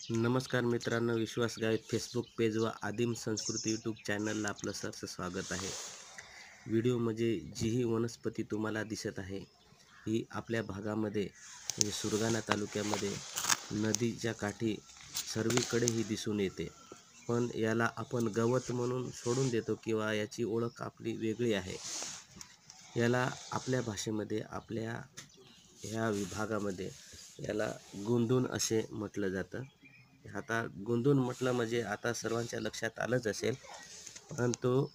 नमस्कार मित्रांनो, विश्वास Gavit Facebook page व आदिम संस्कृती यूट्यूब चॅनलला आपलं सहर्ष स्वागत आहे. व्हिडिओमध्ये जीही वनस्पती तुम्हाला दिसत आहे ही आपल्या भागामध्ये म्हणजे सुरगाणा तालुक्यामध्ये नदीच्या काठी सर्वीकडे ही दिसून येते. पण याला आपण गवत म्हणून सोडून देतो किंवा याची ओळख आपली वेगळी आहे. याला आपल्या भाषेमध्ये आपल्या ह्या विभागामध्ये याला गुंदून असे म्हटलं जातं. आता गुंदून म्हटलं म्हणजे आता सर्वांच्या लक्षात आलंच असेल, परंतु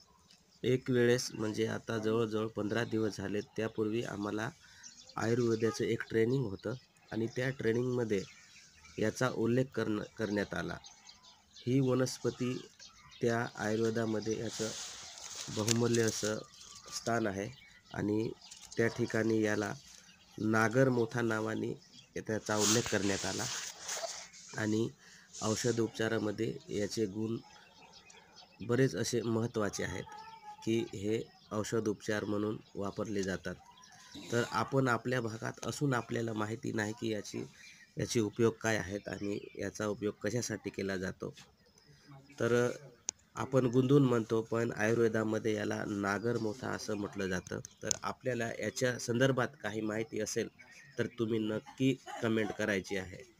एक वेळेस म्हणजे आता जवळजवळ 15 दिवस झाले, त्यापूर्वी आम्हाला आयुर्वेदाचं एक ट्रेनिंग होतं आणि त्या ट्रेनिंगमध्ये याचा उल्लेख करण्यात आला. ही वनस्पती त्या आयुर्वेदामध्ये याचं बहुमूल्य असं स्थान आहे आणि त्या ठिकाणी याला नागरमोथा नावाने त्याचा उल्लेख करण्यात आला आणि औषध उपचारामध्ये याचे गुण बरेच असे महत्त्वाचे आहेत की हे औषध उपचार म्हणून वापरले जातात. तर आपण आपल्या भागात असून आपल्याला माहिती नाही की याचे उपयोग काय आहेत आणि याचा उपयोग कशासाठी केला जातो. तर आपण गुंदून म्हणतो, पण आयुर्वेदामध्ये याला नागरमोथा असं म्हटलं जातं. तर आपल्याला याच्या संदर्भात काही माहिती असेल तर तुम्ही नक्की कमेंट करायची आहे.